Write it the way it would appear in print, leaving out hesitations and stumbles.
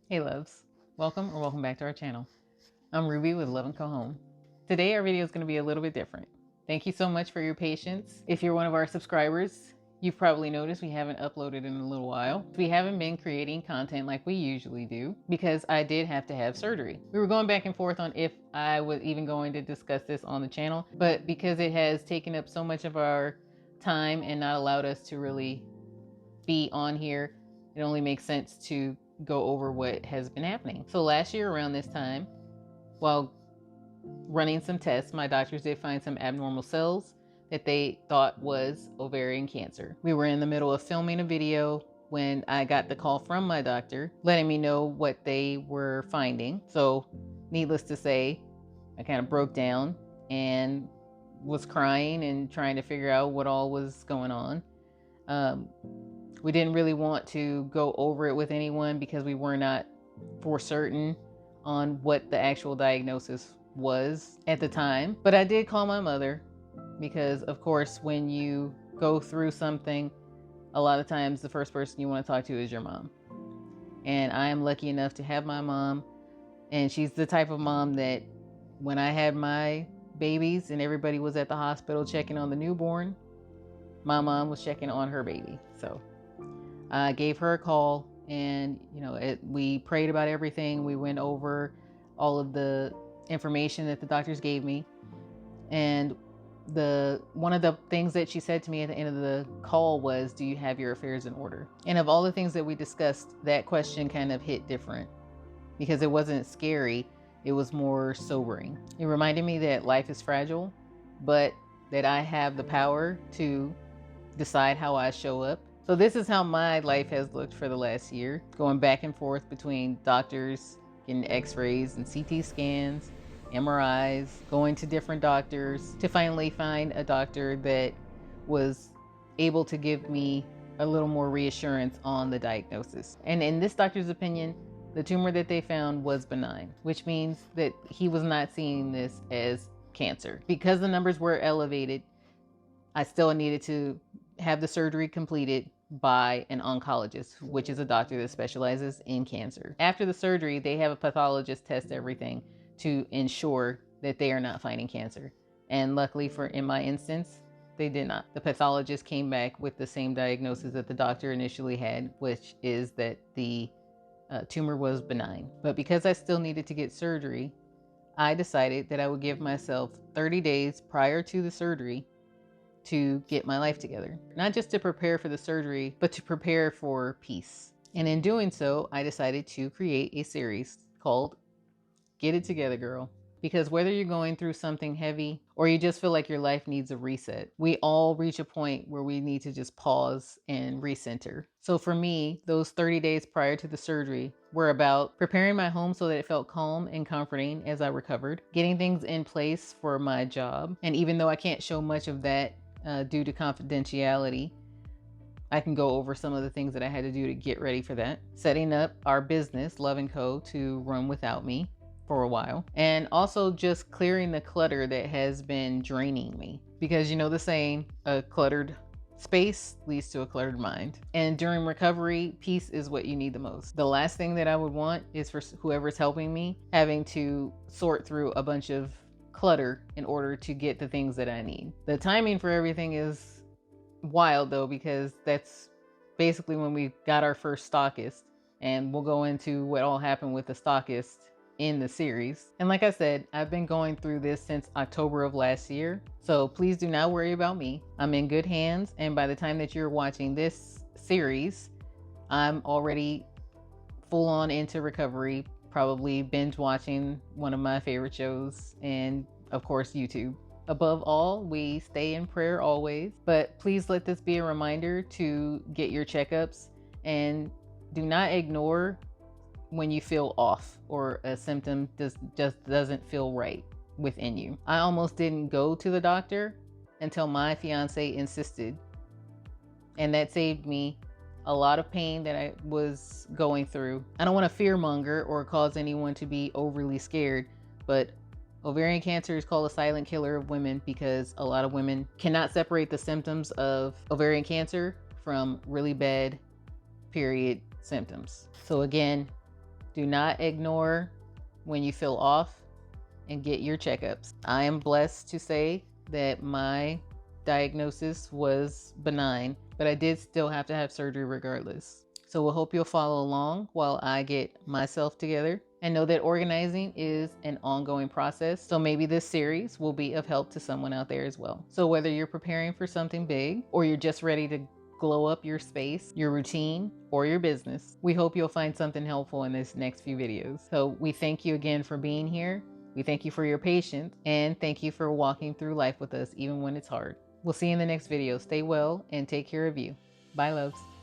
Hey loves, welcome back to our channel. I'm Ruby with Love and Co Home. Today our video is going to be a little bit different. Thank you so much for your patience. If you're one of our subscribers, you've probably noticed we haven't uploaded in a little while. We haven't been creating content like we usually do because I did have to have surgery. We were going back and forth on if I was even going to discuss this on the channel, but because it has taken up so much of our time and not allowed us to really be on here, it only makes sense to go over what has been happening. So last year around this time, while running some tests, my doctors did find some abnormal cells that they thought was ovarian cancer. We were in the middle of filming a video when I got the call from my doctor letting me know what they were finding. So needless to say, I kind of broke down and was crying and trying to figure out what all was going on. We didn't really want to go over it with anyone because we were not for certain on what the actual diagnosis was at the time. But I did call my mother because, of course, when you go through something, a lot of times the first person you want to talk to is your mom. And I am lucky enough to have my mom. And she's the type of mom that when I had my babies and everybody was at the hospital checking on the newborn, my mom was checking on her baby. So I gave her a call and, we prayed about everything. We went over all of the information that the doctors gave me. And one of the things that she said to me at the end of the call was, do you have your affairs in order? And of all the things that we discussed, that question kind of hit different because it wasn't scary. It was more sobering. It reminded me that life is fragile, but that I have the power to decide how I show up. So this is how my life has looked for the last year, going back and forth between doctors, getting x-rays and CT scans, MRIs, going to different doctors to finally find a doctor that was able to give me a little more reassurance on the diagnosis. And in this doctor's opinion, the tumor that they found was benign, which means that he was not seeing this as cancer. Because the numbers were elevated, I still needed to have the surgery completed by an oncologist, which is a doctor that specializes in cancer. After the surgery, they have a pathologist test everything to ensure that they are not finding cancer. And luckily in my instance, they did not. The pathologist came back with the same diagnosis that the doctor initially had, which is that the tumor was benign. But because I still needed to get surgery, I decided that I would give myself 30 days prior to the surgery to get my life together. Not just to prepare for the surgery, but to prepare for peace. And in doing so, I decided to create a series called Get It Together, Girl. Because whether you're going through something heavy or you just feel like your life needs a reset, we all reach a point where we need to just pause and recenter. So for me, those 30 days prior to the surgery were about preparing my home so that it felt calm and comforting as I recovered, getting things in place for my job. And even though I can't show much of that due to confidentiality, I can go over some of the things that I had to do to get ready for that. Setting up our business, Love & Co, to run without me for a while. And also just clearing the clutter that has been draining me. Because you know the saying, a cluttered space leads to a cluttered mind. And during recovery, peace is what you need the most. The last thing that I would want is for whoever's helping me having to sort through a bunch of clutter in order to get the things that I need. The timing for everything is wild though, because that's basically when we got our first stockist, and we'll go into what all happened with the stockist in the series. And like I said, I've been going through this since October of last year, so please do not worry about me. I'm in good hands, and by the time that you're watching this series, I'm already full on into recovery, probably binge watching one of my favorite shows, and of course YouTube. Above all, we stay in prayer always, but please let this be a reminder to get your checkups and do not ignore when you feel off or a symptom just doesn't feel right within you. I almost didn't go to the doctor until my fiance insisted, and that saved me a lot of pain that I was going through. I don't want to fearmonger or cause anyone to be overly scared, but ovarian cancer is called a silent killer of women because a lot of women cannot separate the symptoms of ovarian cancer from really bad period symptoms. So again, Do not ignore when you feel off and get your checkups. I am blessed to say that my diagnosis was benign, but I did still have to have surgery regardless. So we'll hope you'll follow along while I get myself together, and know that organizing is an ongoing process. So maybe this series will be of help to someone out there as well. So whether you're preparing for something big or you're just ready to glow up your space, your routine, or your business, we hope you'll find something helpful in this next few videos. So we thank you again for being here. We thank you for your patience, and thank you for walking through life with us even when it's hard. We'll see you in the next video. Stay well and take care of you. Bye, loves.